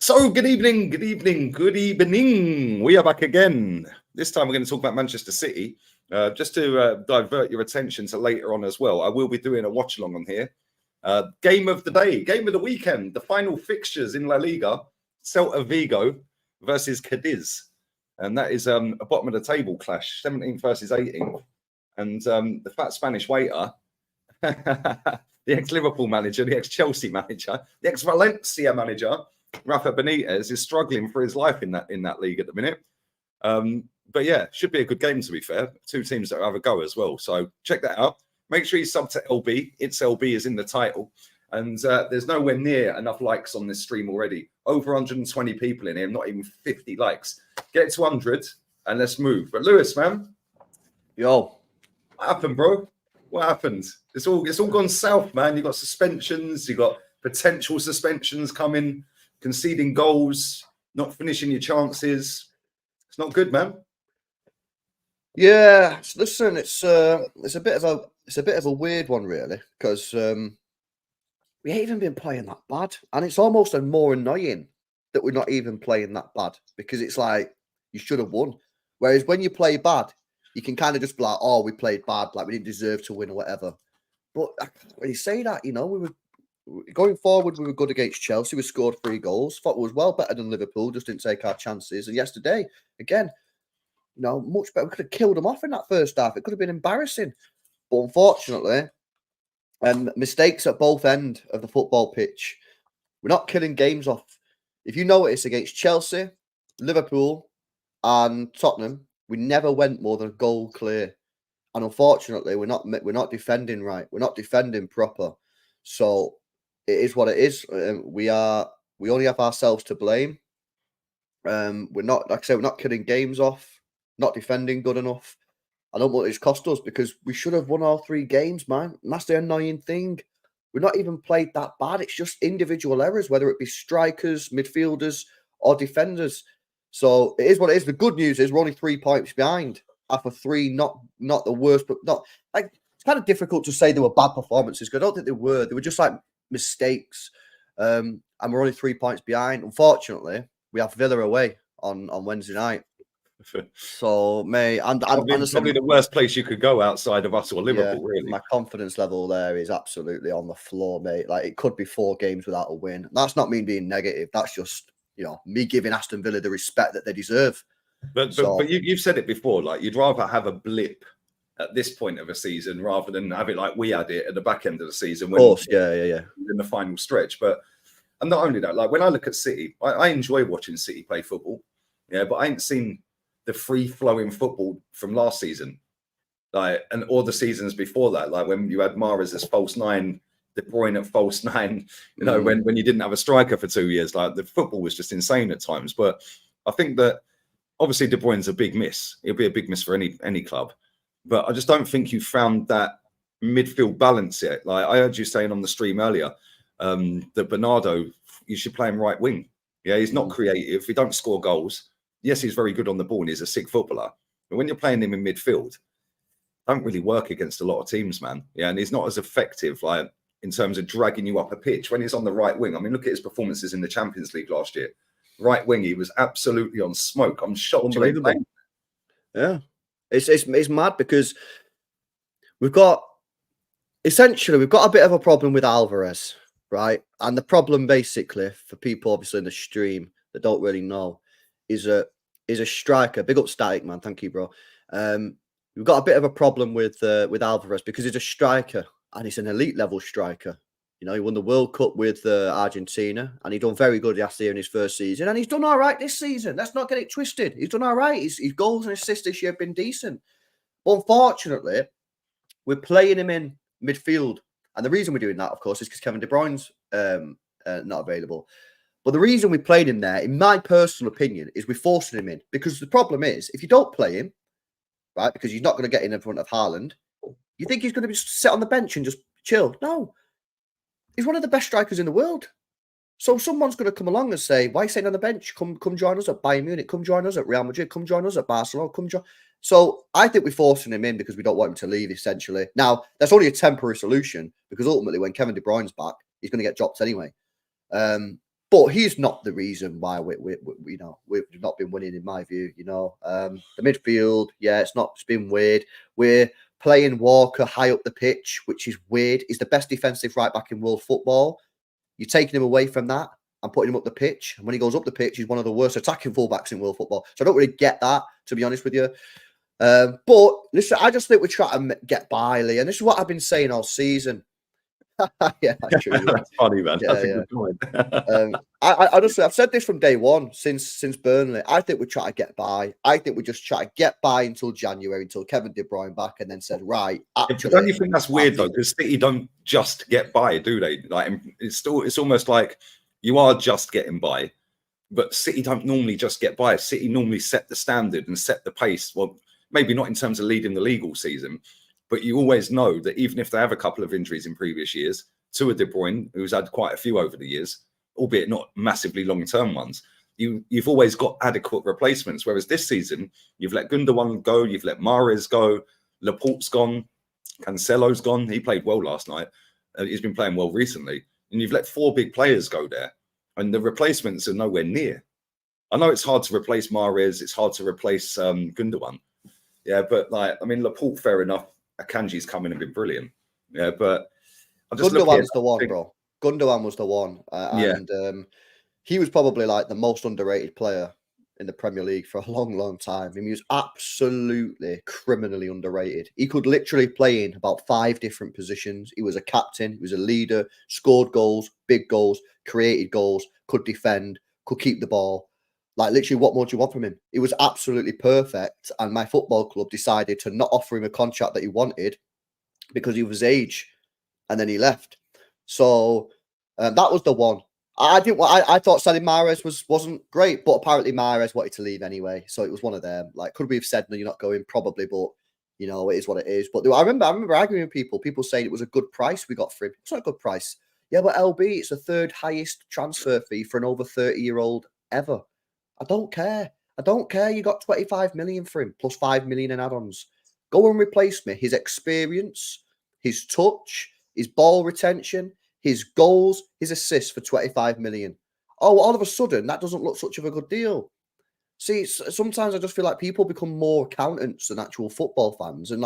So, good evening. We are back again. This time we're going to talk about Manchester City. Just to divert your attention to later on as well, I will be doing a watch along on here. Game of the day, game of the weekend, the final fixtures in La Liga, Celta Vigo versus Cadiz. And that is a bottom of the table clash, 17th versus 18th. And the fat Spanish waiter, the ex-Liverpool manager, the ex-Chelsea manager, the ex-Valencia manager, Rafa Benitez, is struggling for his life in that league at the minute. But yeah, should be a good game, to be fair. Two teams that have a go as well. So check that out. Make sure you sub to LB. It's LB is in the title. And there's nowhere near enough likes on this stream already. Over 120 people in here, not even 50 likes. Get to 100 and let's move. But Lewis, man. Yo. What happened, bro? What happened? It's all gone south, man. You got suspensions, you got potential suspensions coming, conceding goals, not finishing your chances. It's not good, man. Yeah, listen, it's a bit of a weird one, really, because we ain't even been playing that bad, and it's almost more annoying that we're not even playing that bad because it's like you should have won. Whereas when you play bad, you can kind of just be like, "Oh, we played bad, like we didn't deserve to win or whatever." But when you say that, we were going forward. We were good against Chelsea. We scored 3 goals. Thought we was well better than Liverpool. Just didn't take our chances. And yesterday, again, much better. We could have killed them off in that first half. It could have been embarrassing. But unfortunately, mistakes at both ends of the football pitch. We're not killing games off. If you notice, against Chelsea, Liverpool, and Tottenham, we never went more than a goal clear. And unfortunately, we're not defending right. We're not defending proper. So it is what it is. We only have ourselves to blame. We're not, like I say, we're not killing games off, not defending good enough. I don't know what it's cost us because we should have won all 3 games, man. And that's the annoying thing. We're not even played that bad. It's just individual errors, whether it be strikers, midfielders, or defenders. So it is what it is. The good news is we're only 3 points behind. After 3, not the worst, but not like it's kind of difficult to say they were bad performances because I don't think they were. They were just like mistakes. And we're only 3 points behind. Unfortunately, we have Villa away on Wednesday night. So, mate, and honestly, probably the worst place you could go outside of us or Liverpool, really. My confidence level there is absolutely on the floor, mate. Like, it could be 4 games without a win. That's not me being negative. That's just, me giving Aston Villa the respect that they deserve. But you've said it before, like, you'd rather have a blip at this point of a season rather than have it like we had it at the back end of the season. When, of course, yeah. In the final stretch. And not only that, like, when I look at City, I enjoy watching City play football. Yeah, but I ain't seen the free-flowing football from last season, or the seasons before that, like when you had Mahrez as false 9, De Bruyne at false 9. When you didn't have a striker for 2 years, like the football was just insane at times. But I think that obviously De Bruyne's a big miss. It'll be a big miss for any club. But I just don't think you found that midfield balance yet. Like I heard you saying on the stream earlier, that Bernardo, you should play him right wing. Yeah, he's not creative. He don't score goals. Yes, he's very good on the ball and he's a sick footballer. But when you're playing him in midfield, don't really work against a lot of teams, man. Yeah, and he's not as effective, like, in terms of dragging you up a pitch when he's on the right wing. I mean, look at his performances in the Champions League last year. Right wing, he was absolutely on smoke. I'm shocked. Yeah. It's mad because we've got a bit of a problem with Alvarez, right? And the problem basically for people obviously in the stream that don't really know is a striker. Big up Static, man. Thank you, bro. We've got a bit of a problem with Alvarez because he's a striker and he's an elite level striker. He won the World Cup with Argentina and he done very good last year in his first season. And he's done all right this season. Let's not get it twisted. He's done all right. His goals and assists this year have been decent. But unfortunately, we're playing him in midfield. And the reason we're doing that, of course, is because Kevin De Bruyne's not available. But the reason we played him there, in my personal opinion, is we're forcing him in. Because the problem is, if you don't play him, right, because he's not going to get in front of Haaland, you think he's going to be sit on the bench and just chill. No. He's one of the best strikers in the world. So someone's going to come along and say, why are you sitting on the bench? Come join us at Bayern Munich. Come join us at Real Madrid. Come join us at Barcelona. Come join. So I think we're forcing him in because we don't want him to leave, essentially. Now, that's only a temporary solution because ultimately when Kevin De Bruyne's back, he's going to get dropped anyway. But he's not the reason why we've not been winning, in my view. The midfield, it's been weird. We're playing Walker high up the pitch, which is weird. He's the best defensive right back in world football. You're taking him away from that and putting him up the pitch. And when he goes up the pitch, he's one of the worst attacking fullbacks in world football. So I don't really get that, to be honest with you. But listen, I just think we're trying to get by, Lee. And this is what I've been saying all season. Yeah, that's true. That's funny, man. Yeah, That's a good point. Honestly, I've said this from day one since Burnley. I think we try to get by. I think we just try to get by until January, until Kevin De Bruyne back, and then said, right. Actually, don't you think that's weird though? Because City don't just get by, do they? Like it's almost like you are just getting by, but City don't normally just get by. City normally set the standard and set the pace. Well, maybe not in terms of leading the league all season, but you always know that even if they have a couple of injuries in previous years, to a De Bruyne, who's had quite a few over the years, albeit not massively long-term ones, you've always got adequate replacements. Whereas this season, you've let Gundogan go, you've let Mahrez go, Laporte's gone, Cancelo's gone. He played well last night. He's been playing well recently. And you've let 4 big players go there. And the replacements are nowhere near. I know it's hard to replace Mahrez. It's hard to replace Gundogan. Yeah, but Laporte, fair enough. Akanji's come in and been brilliant. Yeah, but Gundogan's the one, bro. Gundogan was the one. And he was probably like the most underrated player in the Premier League for a long, long time. I mean, he was absolutely criminally underrated. He could literally play in about 5 different positions. He was a captain. He was a leader, scored goals, big goals, created goals, could defend, could keep the ball. Like, literally, what more do you want from him? He was absolutely perfect. And my football club decided to not offer him a contract that he wanted because he was age. And then he left. So that was the one. I thought selling Mahrez wasn't great, but apparently Mahrez wanted to leave anyway. So it was one of them. Like, could we have said, no, you're not going? Probably, but it is what it is. But I remember arguing with people saying it was a good price we got for him. It's not a good price. Yeah, but LB, it's the 3rd highest transfer fee for an over 30-year-old ever. I don't care. You got 25 million for him, plus 5 million in add-ons. Go and replace me. His experience, his touch, his ball retention, his goals, his assists for 25 million. Oh, all of a sudden, that doesn't look such of a good deal. See, sometimes I just feel like people become more accountants than actual football fans. And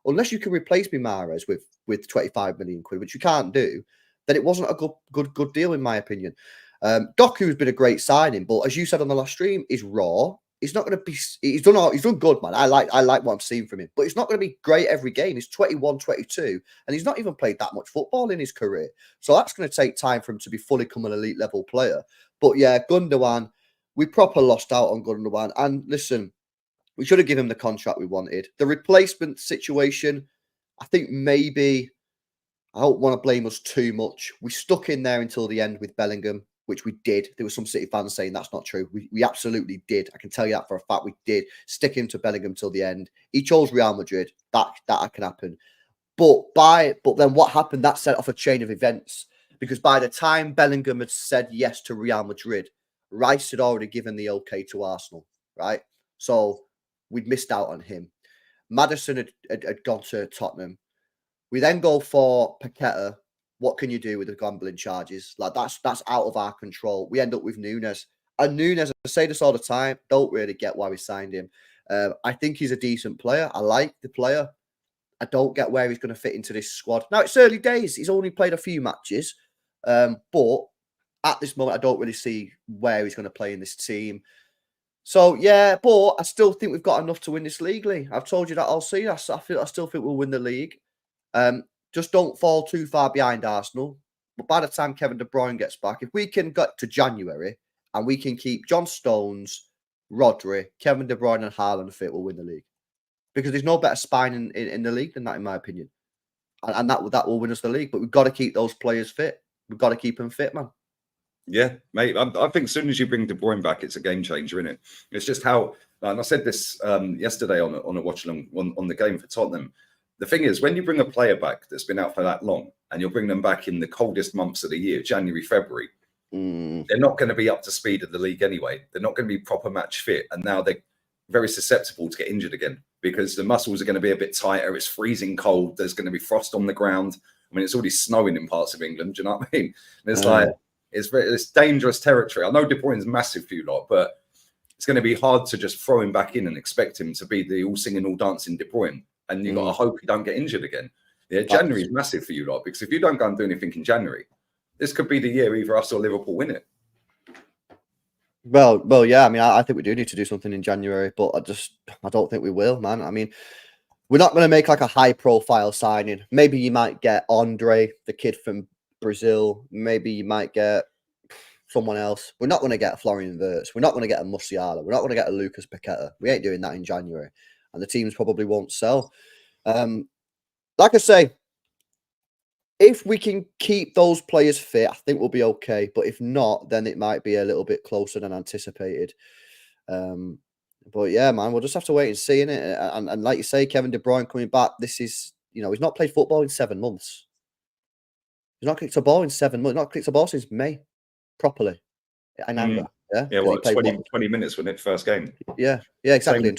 unless you can replace me, Mahrez, with 25 million quid, which you can't do, then it wasn't a good deal, in my opinion. Doku's been a great signing, but as you said on the last stream, he's raw. He's not going to be. He's done good, man. I like what I'm seeing from him, but it's not going to be great every game. He's 21, 22, and he's not even played that much football in his career. So that's going to take time for him to be fully become an elite level player. But yeah, Gundogan, we proper lost out on Gundogan. And listen, we should have given him the contract we wanted. The replacement situation, I think maybe I don't want to blame us too much. We stuck in there until the end with Bellingham, which we did. There were some City fans saying that's not true. We absolutely did. I can tell you that for a fact. We did stick him to Bellingham till the end. He chose Real Madrid. That can happen. But then what happened? That set off a chain of events, because by the time Bellingham had said yes to Real Madrid, Rice had already given the okay to Arsenal, right? So we'd missed out on him. Maddison had gone to Tottenham. We then go for Paqueta. What can you do with the gambling charges? Like, that's out of our control. We end up with Nunes. And Nunes, I say this all the time, don't really get why we signed him. I think he's a decent player. I like the player. I don't get where he's going to fit into this squad. Now, it's early days. He's only played a few matches. But at this moment, I don't really see where he's going to play in this team. So, yeah, but I still think we've got enough to win this league, Lee. I've told you that all season. I still think we'll win the league. Just don't fall too far behind Arsenal. But by the time Kevin De Bruyne gets back, if we can get to January and we can keep John Stones, Rodri, Kevin De Bruyne and Haaland fit, we'll win the league. Because there's no better spine in the league than that, in my opinion. And that will win us the league. But we've got to keep those players fit. We've got to keep them fit, man. Yeah, mate. I think as soon as you bring De Bruyne back, it's a game changer, isn't it? It's just how, and I said this yesterday on a watch along on the game for Tottenham. The thing is, when you bring a player back that's been out for that long, and you'll bring them back in the coldest months of the year, January, February, they're not going to be up to speed of the league anyway. They're not going to be proper match fit, and now they're very susceptible to get injured again because the muscles are going to be a bit tighter. It's freezing cold. There's going to be frost on the ground. I mean, it's already snowing in parts of England. Do you know what I mean? And it's it's dangerous territory. I know De Bruyne's massive for you lot, but it's going to be hard to just throw him back in and expect him to be the all singing, all dancing De Bruyne. And you've got to hope he don't get injured again. Yeah, January is massive for you lot, because if you don't go and do anything in January, this could be the year either us or Liverpool win it. Well, yeah. I mean, I think we do need to do something in January, but I don't think we will, man. I mean, we're not going to make like a high-profile signing. Maybe you might get Andre, the kid from Brazil. Maybe you might get someone else. We're not going to get a Florian Wirtz. We're not going to get a Musiala. We're not going to get a Lucas Paqueta. We ain't doing that in January, and the teams probably won't sell. Like I say, if we can keep those players fit, I think we'll be okay. But if not, then it might be a little bit closer than anticipated. But yeah, man, we'll just have to wait and see, innit? And like you say, Kevin De Bruyne coming back, this is, he's not played football in 7 months. He's not kicked a ball in 7 months. Not kicked a ball since May, properly. In anger. Yeah, 20 minutes when it first game. Yeah, exactly.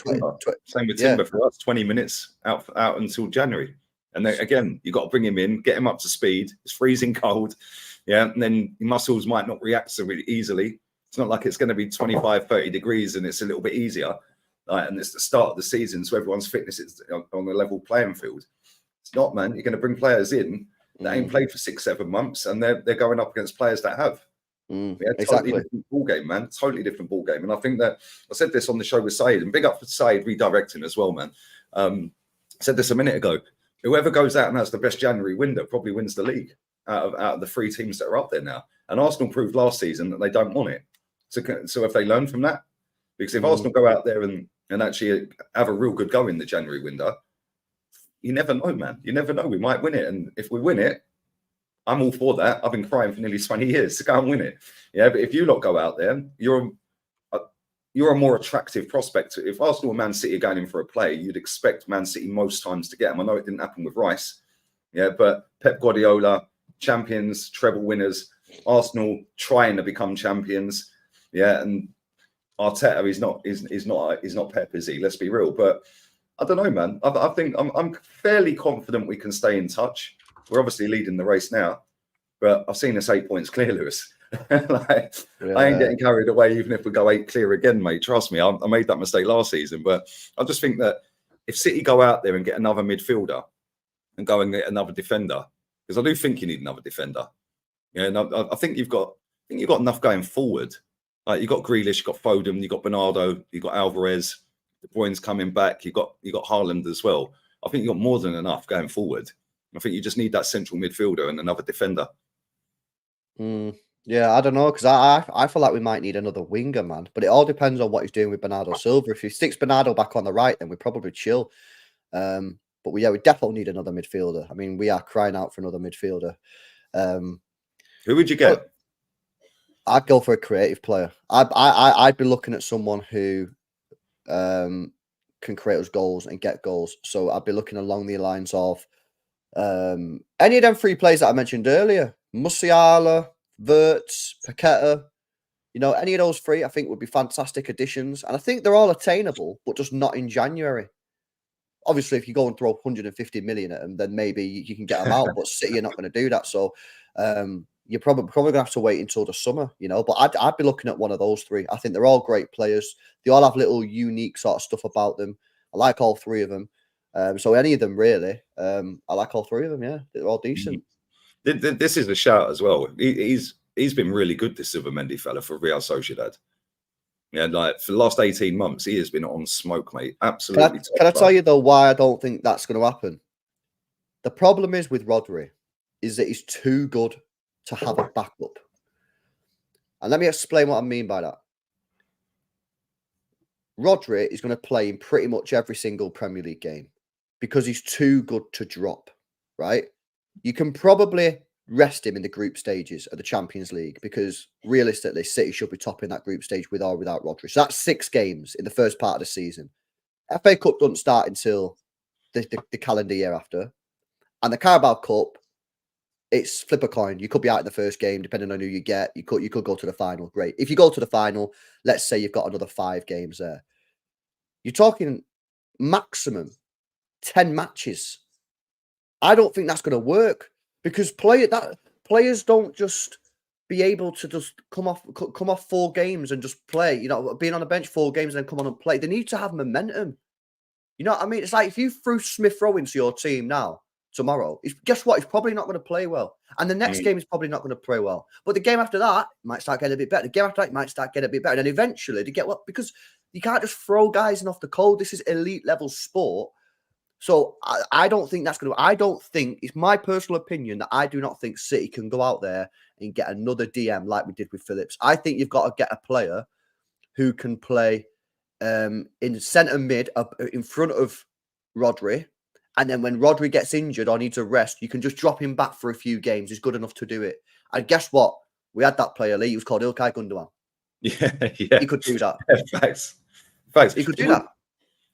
Same with Timber for us, 20 minutes out until January. And then again, you got to bring him in, get him up to speed. It's freezing cold. Yeah, and then your muscles might not react so really easily. It's not like it's going to be 25, 30 degrees and it's a little bit easier. And it's the start of the season, so everyone's fitness is on a level playing field. It's not, man. You're going to bring players in that ain't played for 6-7 months, and they're going up against players that have. Exactly. Totally different ball game, man. Totally different ball game. And I think that I said this on the show with Said, and big up for Said redirecting as well, man. I said this a minute ago. Whoever goes out and has the best January window probably wins the league out of the 3 teams that are up there now. And Arsenal proved last season that they don't want it. So if they learn from that, because if Arsenal go out there and actually have a real good go in the January window, you never know, man. You never know. We might win it. And if we win it, I'm all for that. I've been crying for nearly 20 years to go and win it. Yeah, but if you lot go out there, you're a more attractive prospect. If Arsenal and Man City are going in for a play, you'd expect Man City most times to get them. I know it didn't happen with Rice. Yeah, but Pep Guardiola, champions, treble winners, Arsenal trying to become champions. Yeah, and Arteta is not Pep, is he? Let's be real. But I don't know, man. I think I'm fairly confident we can stay in touch. We're obviously leading the race now, but I've seen us 8 points clear, Lewis. I ain't getting carried away, even if we go 8 clear again, mate. Trust me, I made that mistake last season. But I just think that if City go out there and get another midfielder and go and get another defender, because I do think you need another defender. Yeah, and I think you've got enough going forward. Like you've got Grealish, you've got Foden, you've got Bernardo, you've got Alvarez, De Bruyne's coming back, you've got Haaland as well. I think you've got more than enough going forward. I think you just need that central midfielder and another defender. Yeah, I don't know, because I feel like we might need another winger, man. But it all depends on what he's doing with Bernardo Silva. If he sticks Bernardo back on the right, then we probably chill. But we definitely need another midfielder. I mean, we are crying out for another midfielder. Who would you get? I'd go for a creative player. I'd be looking at someone who can create us goals and get goals. So I'd be looking along the lines of any of them 3 players that I mentioned earlier: Musiala, Wirtz, Paqueta. Any of those 3 I think would be fantastic additions. And I think they're all attainable, but just not in January. Obviously, if you go and throw 150 million at them, then maybe you can get them out. But City are not going to do that. So you're probably going to have to wait until the summer, But I'd be looking at one of those 3. I think they're all great players. They all have little unique sort of stuff about them. I like all 3 of them. So any of them, really. I like all 3 of them, yeah. They're all decent. This is a shout as well. He's been really good, this Zubimendi fella, for Real Sociedad. Yeah, like for the last 18 months, he has been on smoke, mate. Absolutely. Can I tell you, though, why I don't think that's going to happen? The problem is with Rodri is that he's too good to have a backup. And let me explain what I mean by that. Rodri is going to play in pretty much every single Premier League game because he's too good to drop, right? You can probably rest him in the group stages of the Champions League because realistically, City should be topping that group stage with or without Rodri. So that's 6 games in the first part of the season. FA Cup doesn't start until the calendar year after. And the Carabao Cup, it's flip a coin. You could be out in the first game, depending on who you get. You could go to the final. Great. If you go to the final, let's say you've got another 5 games there. You're talking maximum 10 matches. I don't think that's going to work because players don't just be able to just come off 4 games and just play. You know, being on the bench 4 games and then come on and play. They need to have momentum. You know what I mean? It's like if you threw Smith Rowe into your team now, tomorrow, guess what? He's probably not going to play well. And the next game is probably not going to play well. But the game after that might start getting a bit better. The game after that might start getting a bit better. And then eventually they get because you can't just throw guys in off the cold. This is elite level sport. So I don't think that's going to. I don't think it's my personal opinion that I do not think City can go out there and get another DM like we did with Phillips. I think you've got to get a player who can play in centre mid up in front of Rodri. And then when Rodri gets injured or needs a rest, you can just drop him back for a few games. He's good enough to do it. And guess what? We had that player, Lee. He was called Ilkay Gundogan. Yeah. He could do that. Facts. He could do that.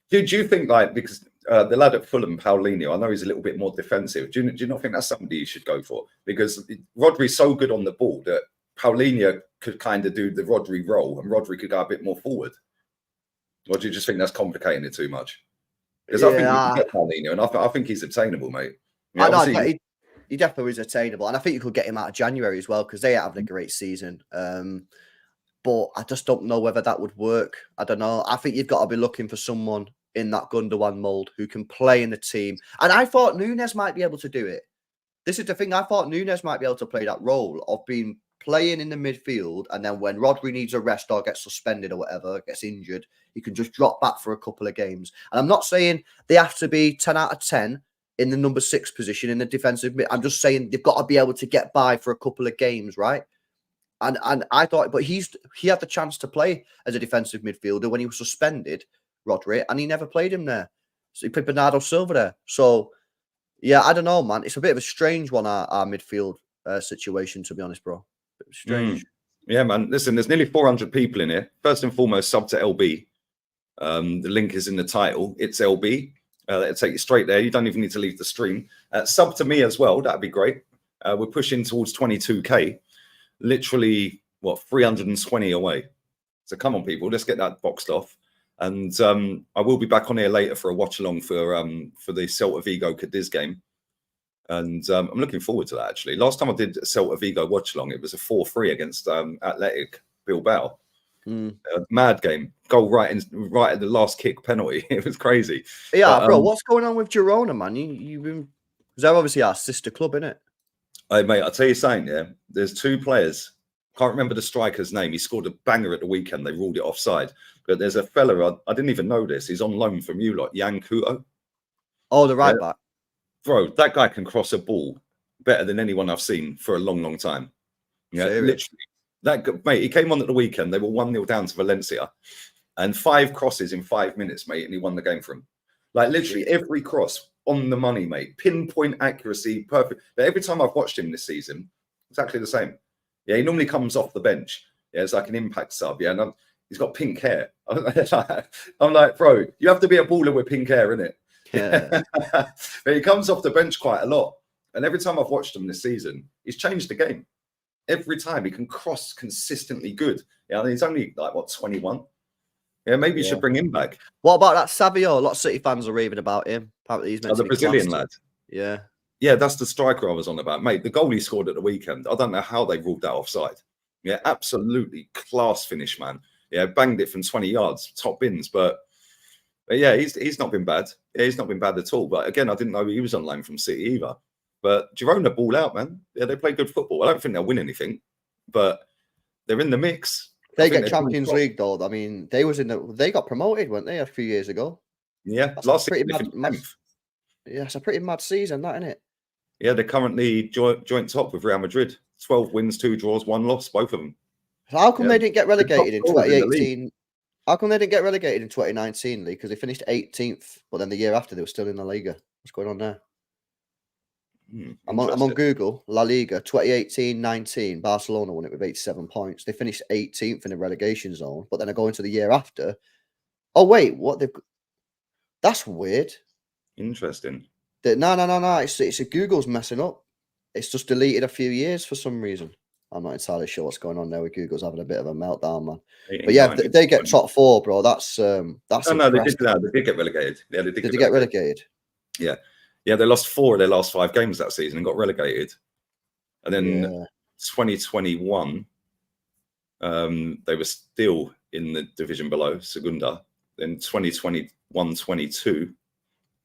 Do you think, like, because the lad at Fulham, Paulinho, I know he's a little bit more defensive. Do you not think that's somebody you should go for? Because Rodri's so good on the ball that Paulinho could kind of do the Rodri role and Rodri could go a bit more forward. Or do you just think that's complicating it too much? Because I think you can get Paulinho, and I think he's obtainable, mate. I know, he definitely is attainable, and I think you could get him out of January as well because they are having a great season. But I just don't know whether that would work. I don't know. I think you've got to be looking for someone in that Gundogan mold who can play in the team. And I thought Núñez might be able to do it. This is the thing. I thought Núñez might be able to play that role of being playing in the midfield, and then when Rodri needs a rest or gets suspended or whatever, gets injured, he can just drop back for a couple of games. And I'm not saying they have to be 10 out of 10 in the number 6 position in the defensive mid. I'm just saying they've got to be able to get by for a couple of games, right? And I thought, but he had the chance to play as a defensive midfielder when he was suspended, Rodri, and he never played him there. So he played Bernardo Silva there. So, yeah, I don't know, man. It's a bit of a strange one, our midfield situation, to be honest, bro. Strange. Yeah, man. Listen, there's nearly 400 people in here. First and foremost, sub to LB. The link is in the title. It's LB. That'll take you straight there. You don't even need to leave the stream. Sub to me as well. That'd be great. We're pushing towards 22k. Literally, 320 away. So come on, people. Let's get that boxed off. And I will be back on here later for a watch along for the Celta Vigo Cadiz game. And I'm looking forward to that, actually. Last time I did a Celta Vigo watch along, it was a 4-3 against Athletic Bilbao. Mad game. Goal right at the last kick penalty. It was crazy. Yeah, but, bro, what's going on with Girona, man? You've been... Because they're obviously our sister club, innit? Hey, mate, I'll tell you something, yeah? There's 2 players. Can't remember the striker's name. He scored a banger at the weekend. They ruled it offside. But there's a fella, I didn't even know this. He's on loan from you, like Yan Kuto. Oh, the right back. Bro, that guy can cross a ball better than anyone I've seen for a long, long time. Yeah, literally. Mate, he came on at the weekend. They were 1-0 down to Valencia. And 5 crosses in 5 minutes, mate, and he won the game for him. Like, literally every cross on the money, mate. Pinpoint accuracy, perfect. But every time I've watched him this season, exactly the same. Yeah, he normally comes off the bench. Yeah, it's like an impact sub. Yeah, and he's got pink hair. I'm like, bro, you have to be a baller with pink hair, innit? Yeah. But he comes off the bench quite a lot. And every time I've watched him this season, he's changed the game. Every time he can cross consistently good. Yeah, and he's only like, 21? Yeah, maybe you should bring him back. What about that Savio? A lot of City fans are raving about him. Apparently he's meant to be the Brazilian lad. Yeah. Yeah, that's the striker I was on about. Mate, the goal he scored at the weekend, I don't know how they ruled that offside. Yeah, absolutely class finish, man. Yeah, banged it from 20 yards, top bins. But yeah, he's not been bad. Yeah, he's not been bad at all. But again, I didn't know he was on loan from City either. But Girona ball out, man. Yeah, they play good football. I don't think they'll win anything, but they're in the mix. They get Champions League though. I mean, they got promoted, weren't they, a few years ago? Yeah, that's last season. Yeah, it's a pretty mad season, that, isn't it? Yeah, they're currently joint top with Real Madrid. 12 wins, 2 draws, 1 loss, both of them. So how come they didn't get relegated in 2018? How come they didn't get relegated in 2019, Lee? Because they finished 18th, but then the year after they were still in La Liga. What's going on there? I'm on Google. La Liga 2018-19. Barcelona won it with 87 points. They finished 18th in the relegation zone, but then I go into the year after. Oh wait, what? That's weird. Interesting. No. It's Google's messing up. It's just deleted a few years for some reason. I'm not entirely sure what's going on there with Google's having a bit of a meltdown, man. But yeah, if they get top 4, bro, that's no, they did get relegated. Yeah, they did get relegated. Yeah. Yeah, they lost 4 of their last 5 games that season and got relegated. And then 2021, they were still in the division below, Segunda. Then 2021-22,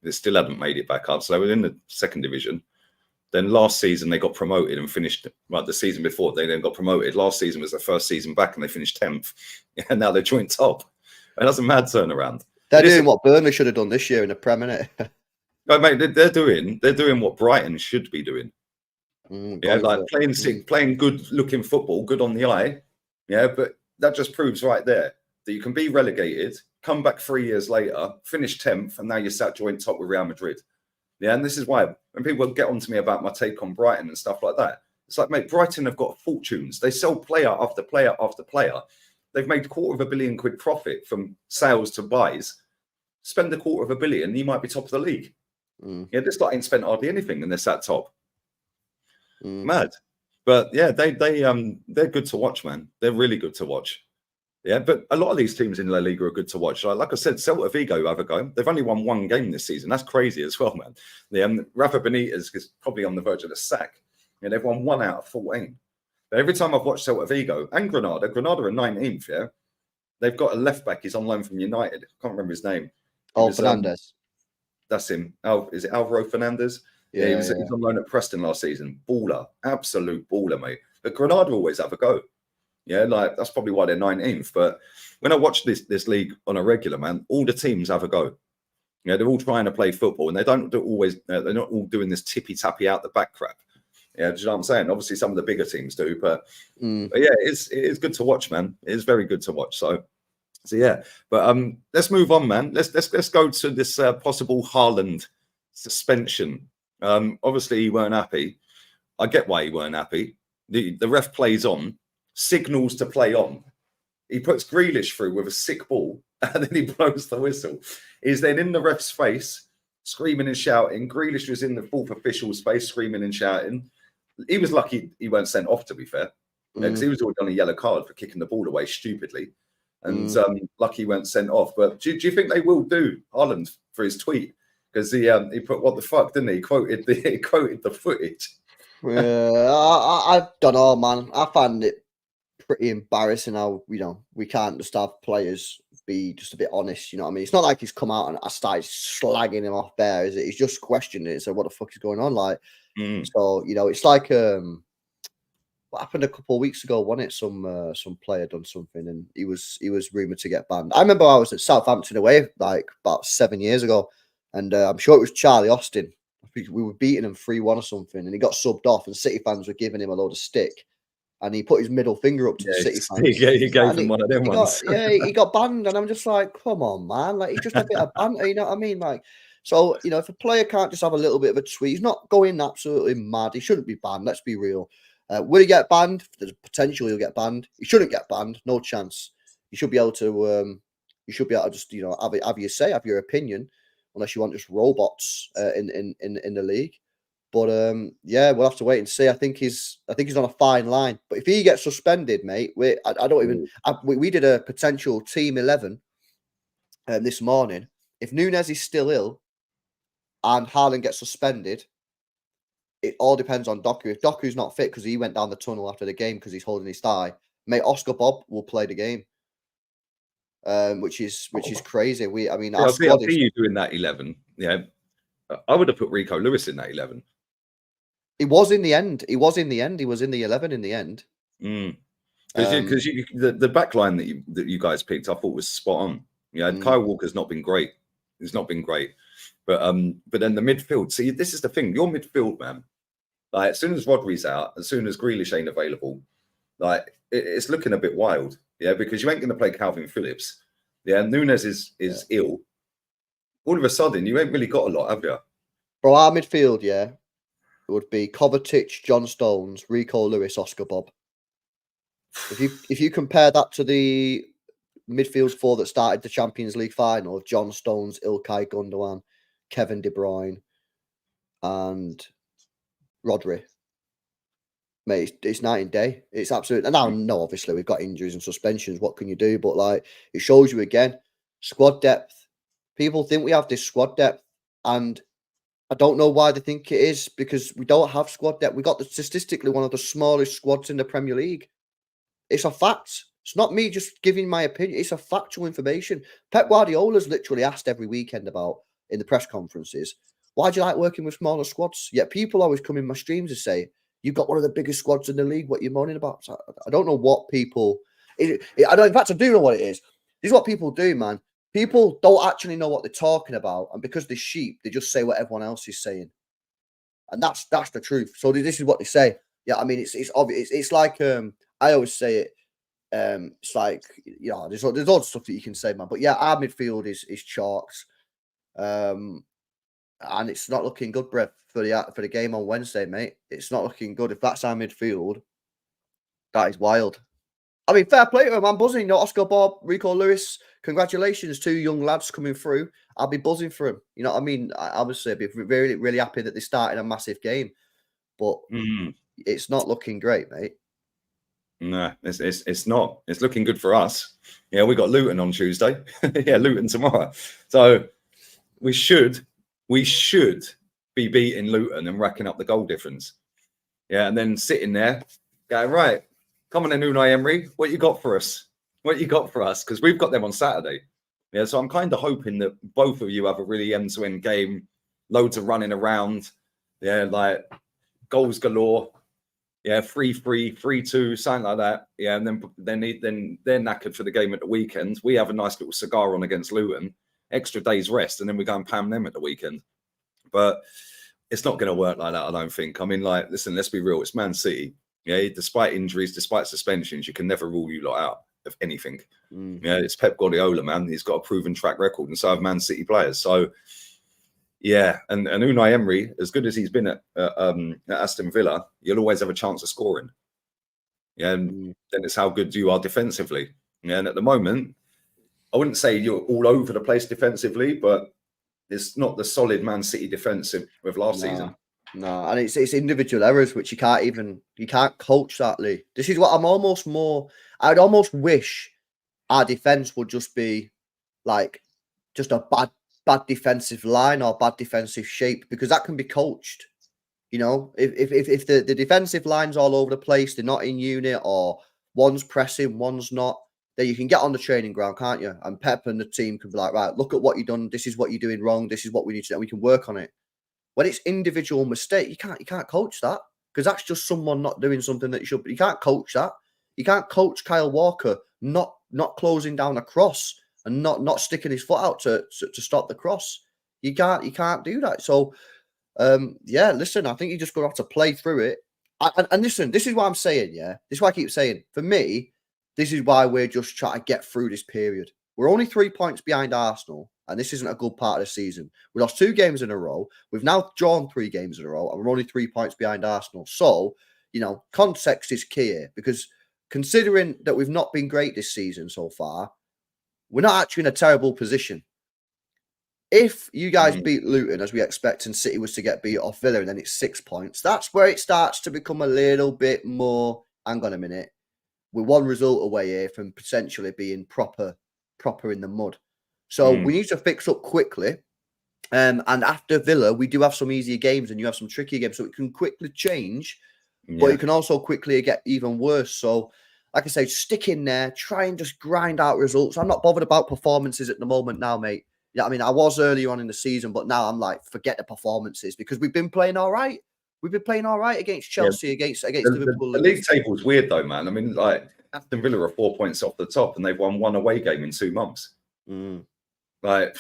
they still hadn't made it back up. So they were in the second division. Then last season, they got promoted and finished, the season before, they then got promoted. Last season was their first season back and they finished 10th. And now they're joint top. And that's a mad turnaround. They're doing what Burnley should have done this year in the Prem, innit? No, mate, they're doing what Brighton should be doing. Like playing good looking football, good on the eye. Yeah, but that just proves right there that you can be relegated, come back 3 years later, finish 10th, and now you're sat joint top with Real Madrid. Yeah, and this is why when people get on to me about my take on Brighton and stuff like that, it's like, mate, Brighton have got fortunes. They sell player after player after player. They've made £250 million profit from sales to buys. Spend £250 million, you might be top of the league. Yeah, this lot ain't spent hardly anything and they're sat top. Mad. But yeah, they're good to watch, man. They're really good to watch. Yeah, but a lot of these teams in La Liga are good to watch. Like I said, Celta Vigo have a go. They've only won one game this season. That's crazy as well, man. Rafa Benitez is probably on the verge of a sack. Yeah, they've won 1 out of 14. But every time I've watched Celta Vigo and Granada are 19th, yeah? They've got a left-back. He's on loan from United. I can't remember his name. Fernandez. That's him. Is it Alvaro Fernandez? Yeah, he was on loan at Preston last season. Baller. Absolute baller, mate. But Granada always have a go. Yeah, like that's probably why they're 19th. But when I watch this league on a regular, man, all the teams have a go. Yeah, they're all trying to play football, and they don't always. They're not all doing this tippy tappy out the back crap. Yeah, do you know what I'm saying? Obviously, some of the bigger teams do, but yeah, it is good to watch, man. It is very good to watch. So yeah, but let's move on, man. Let's go to this possible Haaland suspension. Obviously, he weren't happy. I get why he weren't happy. The ref plays on. Signals to play on. He puts Grealish through with a sick ball and then he blows the whistle. He's then in the ref's face, screaming and shouting. Grealish was in the fourth official's face, screaming and shouting. He was lucky he weren't sent off, to be fair, because he was already on a yellow card for kicking the ball away stupidly. And lucky he weren't sent off. But do you think they will do Haaland for his tweet? Because he put "what the fuck," didn't he? He quoted the footage. Yeah, I don't know, man. I find it pretty embarrassing how we can't just have players be just a bit honest. You know what I mean? It's not like he's come out and I started slagging him off there, is it? He's just questioning it. So what the fuck is going on? Like, so it's like what happened a couple of weeks ago, wasn't it? Some player done something and he was rumored to get banned. I remember I was at Southampton away like about 7 years ago, and I'm sure it was Charlie Austin. I think we were beating him 3-1 or something, and he got subbed off, and City fans were giving him a load of stick. And he put his middle finger up to the City fans. He gave them one of them ones. He got banned, and I'm just like, come on, man! Like, it's just a bit of banter, you know what I mean? Like, so if a player can't just have a little bit of a tweet, he's not going absolutely mad. He shouldn't be banned. Let's be real. Will he get banned? There's potential he'll get banned. He shouldn't get banned. No chance. You should be able to. You should be able to just have your say, have your opinion, unless you want just robots in the league. But yeah, we'll have to wait and see. I think he's on a fine line. But if he gets suspended, mate, I don't even. We did a potential team 11 this morning. If Núñez is still ill and Haaland gets suspended, it all depends on Doku. If Doku's not fit because he went down the tunnel after the game because he's holding his thigh, mate, Oscar Bob will play the game. Which is crazy. Our squad is you doing that 11. Yeah, I would have put Rico Lewis in that 11. He was in the end. He was in the 11 in the end. Because the back line that you guys picked, I thought was spot on. Yeah, Kyle Walker's not been great. He's not been great. But then the midfield. See, this is the thing. Your midfield, man. Like as soon as Rodri's out, as soon as Grealish ain't available, like it's looking a bit wild. Yeah, because you ain't going to play Calvin Phillips. Yeah, Núñez is ill. All of a sudden, you ain't really got a lot, have you? Bro, our midfield, yeah, it would be Kovacic, John Stones, Rico Lewis, Oscar Bob. If you compare that to the midfield four that started the Champions League final of John Stones, Ilkay Gundogan, Kevin De Bruyne, and Rodri. Mate, it's night and day. It's absolutely. And I know, obviously, we've got injuries and suspensions. What can you do? But like, it shows you again, squad depth. People think we have this squad depth, and I don't know why they think it is, because we don't have squad depth. We got statistically one of the smallest squads in the Premier League. It's a fact. It's not me just giving my opinion. It's a factual information. Pep Guardiola's literally asked every weekend about in the press conferences, why do you like working with smaller squads? Yet people always come in my streams and say, you've got one of the biggest squads in the league. What are you moaning about? So I don't know what people. In fact, I do know what it is. This is what people do, man. People don't actually know what they're talking about, and because they're sheep, they just say what everyone else is saying, and that's the truth. So this is what they say. Yeah, I mean, it's obvious. It's like I always say it. It's like, there's lots of stuff that you can say, man. But yeah, our midfield is chalks, and it's not looking good, Brett, for the game on Wednesday, mate. It's not looking good. If that's our midfield, that is wild. I mean, fair play to him. I'm buzzing. Oscar Bob, Rico Lewis. Congratulations, 2 young lads coming through. I'll be buzzing for him. You know what I mean? Obviously, I'd be really, really happy that they started a massive game, but it's not looking great, mate. No, it's not. It's looking good for us. Yeah, we got Luton on Tuesday. Yeah, Luton tomorrow. So we should be beating Luton and racking up the goal difference. Yeah, and then sitting there going, right, come on then, Unai Emery, what you got for us? What you got for us? Because we've got them on Saturday. Yeah, so I'm kind of hoping that both of you have a really end-to-end game, loads of running around. Yeah, like goals galore. Yeah, 3-3, 3-2, something like that. Yeah, and then they're knackered for the game at the weekend. We have a nice little cigar on against Luton, extra day's rest, and then we go and pam them at the weekend. But it's not going to work like that, I don't think. I mean, like, listen, let's be real. It's Man City. Yeah, despite injuries, despite suspensions, you can never rule you lot out of anything. Yeah, it's Pep Guardiola, man. He's got a proven track record, and so have Man City players. So, yeah, and Unai Emery, as good as he's been at Aston Villa, you'll always have a chance of scoring. Yeah, and then it's how good you are defensively. Yeah, and at the moment, I wouldn't say you're all over the place defensively, but it's not the solid Man City defensive of last season. No, and it's individual errors which you can't coach that, Lee. This is what I'd almost wish our defense would just be like just a bad defensive line or bad defensive shape, because that can be coached. You know, if the defensive line's all over the place, they're not in unit, or one's pressing, one's not, then you can get on the training ground, can't you? And Pep and the team can be like, right, look at what you've done. This is what you're doing wrong. This is what we need to do. And we can work on it. When it's individual mistake, you can't coach that, because that's just someone not doing something that you should. But you can't coach that. You can't coach Kyle Walker not closing down a cross and not sticking his foot out to stop the cross. You can't do that. So, yeah, listen, I think you're just going to have to play through it. And listen, this is what I'm saying. Yeah, this is what I keep saying. For me, this is why we're just trying to get through this period. We're only 3 points behind Arsenal, and this isn't a good part of the season. We lost 2 games in a row. We've now drawn 3 games in a row, and we're only 3 points behind Arsenal. So, context is key here, because considering that we've not been great this season so far, we're not actually in a terrible position. If you guys beat Luton, as we expect, and City was to get beat off Villa, and then it's 6 points, that's where it starts to become a little bit more, hang on a minute, we're 1 result away here from potentially being proper in the mud. So we need to fix up quickly. And after Villa, we do have some easier games and you have some trickier games. So it can quickly change, but it can also quickly get even worse. So, like I say, stick in there, try and just grind out results. I'm not bothered about performances at the moment now, mate. Yeah, I mean, I was earlier on in the season, but now I'm like, forget the performances, because we've been playing all right. We've been playing all right against Chelsea, against Liverpool. The league table's weird though, man. I mean, like, Aston Villa are 4 points off the top, and they've won 1 away game in 2 months. Like,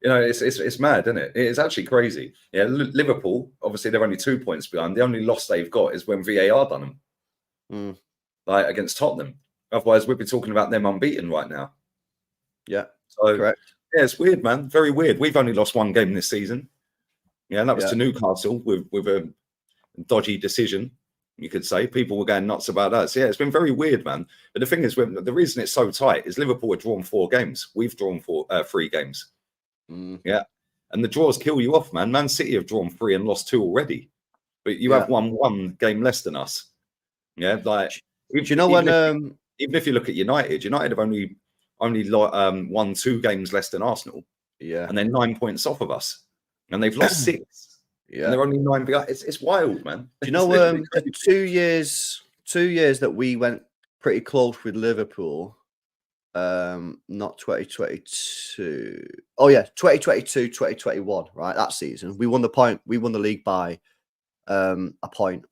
it's mad, isn't it? It's actually crazy. Yeah, Liverpool, obviously, they're only 2 points behind. The only loss they've got is when VAR done them, like against Tottenham. Otherwise, we'd be talking about them unbeaten right now. Yeah, so correct. Yeah, it's weird, man. Very weird. We've only lost 1 game this season. Yeah, and that was to Newcastle with a dodgy decision, you could say. People were going nuts about that. So, yeah, it's been very weird, man. But the thing is, the reason it's so tight is Liverpool have drawn 4 games. We've drawn 3 games. Yeah. And the draws kill you off, man. Man City have drawn 3 and lost 2 already. But you have won 1 game less than us. Yeah, like... Do you know even if you look at United have only won 2 games less than Arsenal. Yeah. And they're 9 points off of us. and they've lost 6. Yeah. And they're only 9 behind. It's wild, man. Do you know the 2 years that we went pretty close with Liverpool? Not 2022. Oh yeah, 2022, 2021, right? That season. We won the league by a point.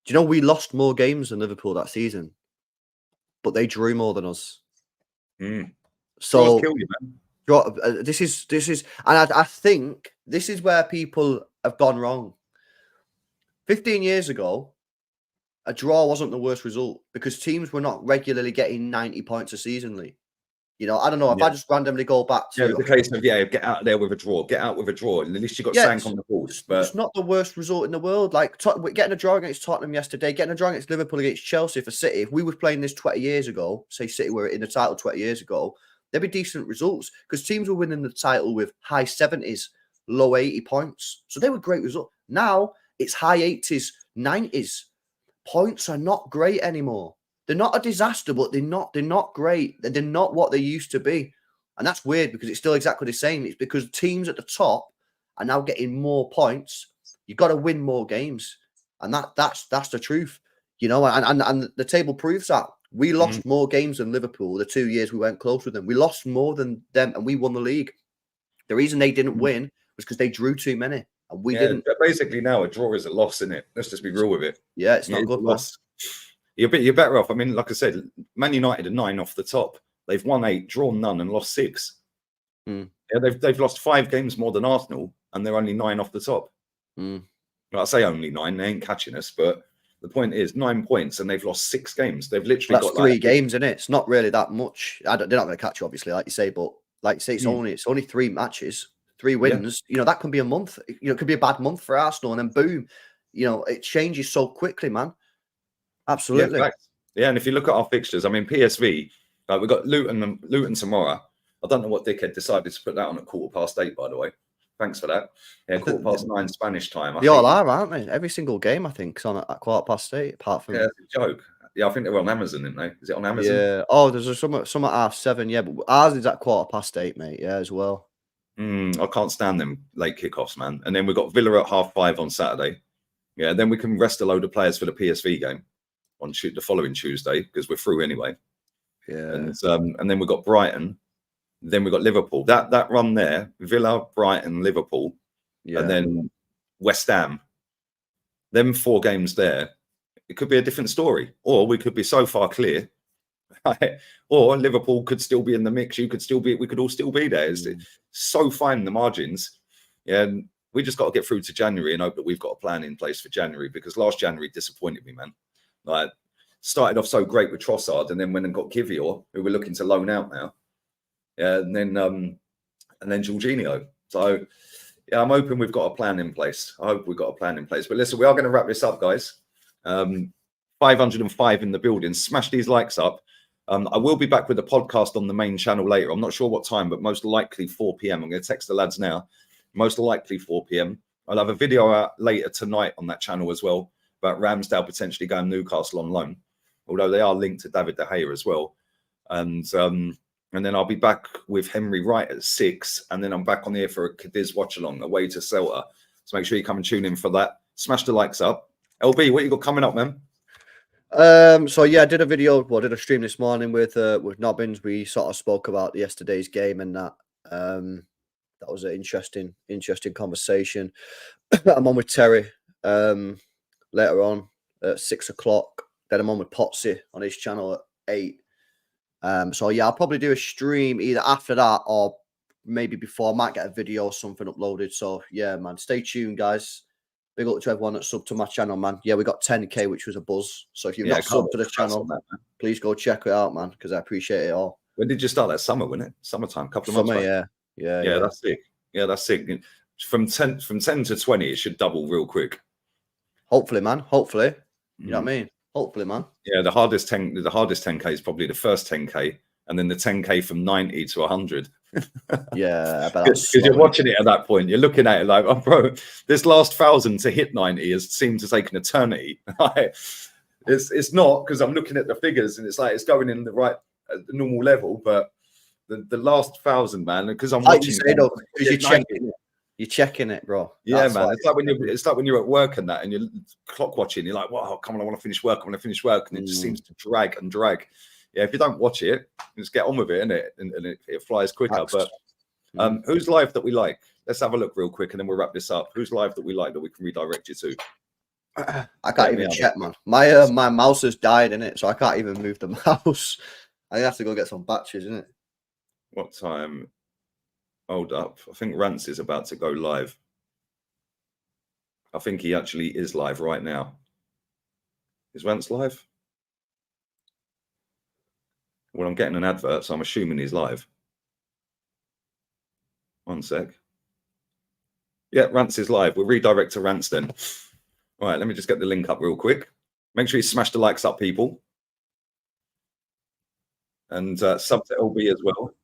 Do you know we lost more games than Liverpool that season? But they drew more than us. So kill you, man. This is, and I think this is where people have gone wrong. 15 years ago, a draw wasn't the worst result because teams were not regularly getting 90 points a season, Lee. You know, I don't know if I just randomly go back to the case of get out there with a draw, and at least you got something on the board. But it's not the worst result in the world. Like getting a draw against Tottenham yesterday, getting a draw against Liverpool, against Chelsea for City. If we were playing this 20 years ago, say City were in the title 20 years ago, there'd be decent results because teams were winning the title with high 70s, low 80 points. So they were great results. Now it's high 80s, 90s. Points are not great anymore. They're not a disaster, but they're not great. They're not what they used to be. And that's weird because it's still exactly the same. It's because teams at the top are now getting more points. You've got to win more games. And that's the truth. You know, and the table proves that. We lost more games than Liverpool the 2 years we went close with them. We lost more than them and we won the league. The reason they didn't win was because they drew too many. And we didn't. Basically, now a draw is a loss, isn't it? Let's just be real with it. Yeah, it's not good. Loss. You're better off. I mean, like I said, Man United are 9 off the top. They've won 8, drawn none, and lost 6. Yeah, they've lost 5 games more than Arsenal, and they're only 9 off the top. Well, I say only 9; they ain't catching us. But the point is, 9 points, and they've lost 6 games. They've literally got 3 games, isn't it? It's not really that much. They're not going to catch you, obviously, like you say. But like you say, it's only 3 matches, 3 wins. Yeah. You know, that can be a month. You know, it could be a bad month for Arsenal, and then boom, you know, it changes so quickly, man. Absolutely. Yeah, and if you look at our fixtures, I mean, PSV, we've got Luton tomorrow. I don't know what dickhead decided to put that on at 8:15, by the way. Thanks for that. Yeah, 9:15 Spanish time. They all are, aren't they? Every single game, I think, is on at 8:15, apart from... Yeah, it's a joke. Yeah, I think they're on Amazon, aren't they? Is it on Amazon? Yeah. Oh, there's some at 7:30, yeah, but ours is at 8:15, mate, yeah, as well. I can't stand them late kickoffs, man. And then we've got Villa at 5:30 on Saturday. Yeah, then we can rest a load of players for the PSV game on the following Tuesday because we're through anyway. Yeah, and then we've got Brighton, then we've got Liverpool. That run there, Villa, Brighton, Liverpool, and then West Ham. Them 4 games there, it could be a different story, or we could be so far clear, or Liverpool could still be in the mix. We could all still be there. It's so fine, the margins. Yeah, and we just got to get through to January and hope that we've got a plan in place for January, because last January disappointed me, man. Like, started off so great with Trossard, and then went and got Kivior, who we're looking to loan out now. Yeah, and then Jorginho. So yeah, I'm hoping we've got a plan in place. I hope we've got a plan in place. But listen, we are going to wrap this up, guys. 505 in the building. Smash these likes up. I will be back with a podcast on the main channel later. I'm not sure what time, but most likely 4 p.m. I'm going to text the lads now. Most likely 4 p.m. I'll have a video out later tonight on that channel as well about Ramsdale potentially going Newcastle on loan, although they are linked to David De Gea as well. And then I'll be back with Henry Wright at 6, and then I'm back on here for a Cadiz watch along away to Celta. So make sure you come and tune in for that. Smash the likes up. LB, what you got coming up, man? So yeah, I did a stream this morning with Nobbins. We sort of spoke about yesterday's game and that. That was an interesting conversation. I'm on with Terry later on at 6 o'clock. Then I'm on with Potsy on his channel at 8. So yeah, I'll probably do a stream either after that or maybe before. I might get a video or something uploaded. So yeah, man, stay tuned, guys. Big up to everyone that subbed to my channel, man. Yeah, we got 10k, which was a buzz. So if you've not subbed to the channel, please go check it out, man, because I appreciate it all. When did you start that? Summer, wasn't it? Summertime, couple of months back. Yeah, that's sick. Yeah, that's sick. From 10 to 20, it should double real quick. Hopefully, man. Hopefully. You know what I mean? Hopefully, man. Yeah, the hardest 10k is probably the first 10k, and then the 10k from 90 to 100. Yeah, because you're watching it at that point, you're looking at it like, oh, bro, this last 1,000 to hit 90 has seemed to take an eternity. It's not, because I'm looking at the figures and it's like it's going in the right, the normal level, but the last 1,000, man, because I'm like watching. you say, though, because You're checking it, bro. Yeah, That's man. why It's like when you're at work and that, and you're clock watching. You're like, "Wow, come on! I want to finish work. I want to finish work," and it just seems to drag and drag. Yeah, if you don't watch it, just get on with it, innit? And it flies quicker. Facts. But who's live that we like? Let's have a look real quick, and then we'll wrap this up. Who's live that we like that we can redirect you to? I can't even check, man. My mouse has died in it, so I can't even move the mouse. I have to go get some batteries, innit? What time? Hold up. I think Rance is about to go live. I think he actually is live right now. Is Rance live? Well, I'm getting an advert, so I'm assuming he's live. One sec. Yeah, Rance is live. We'll redirect to Rance then. All right, let me just get the link up real quick. Make sure you smash the likes up, people. And sub to LB as well.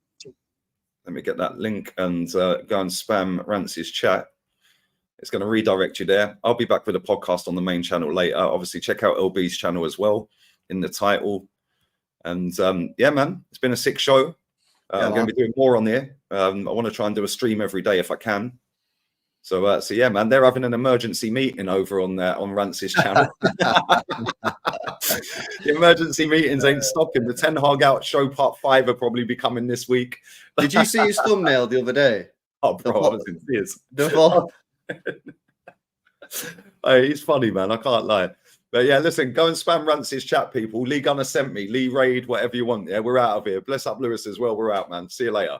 Let me get that link and go and spam Rance's chat. It's going to redirect you there. I'll be back with a podcast on the main channel later. Obviously, check out LB's channel as well in the title. And yeah, man, it's been a sick show. I'm going to be doing more on there. I want to try and do a stream every day if I can. So yeah, man, they're having an emergency meeting over on Rance's channel. The emergency meetings ain't stopping. The Ten Hag Out show part 5 will probably be coming this week. Did you see his thumbnail the other day? Oh, bro, I was in tears. Hey, he's funny, man. I can't lie. But yeah, listen, go and spam Rance's chat, people. Lee Gunner sent me. Lee Raid, whatever you want. Yeah, we're out of here. Bless up Lewis as well. We're out, man. See you later.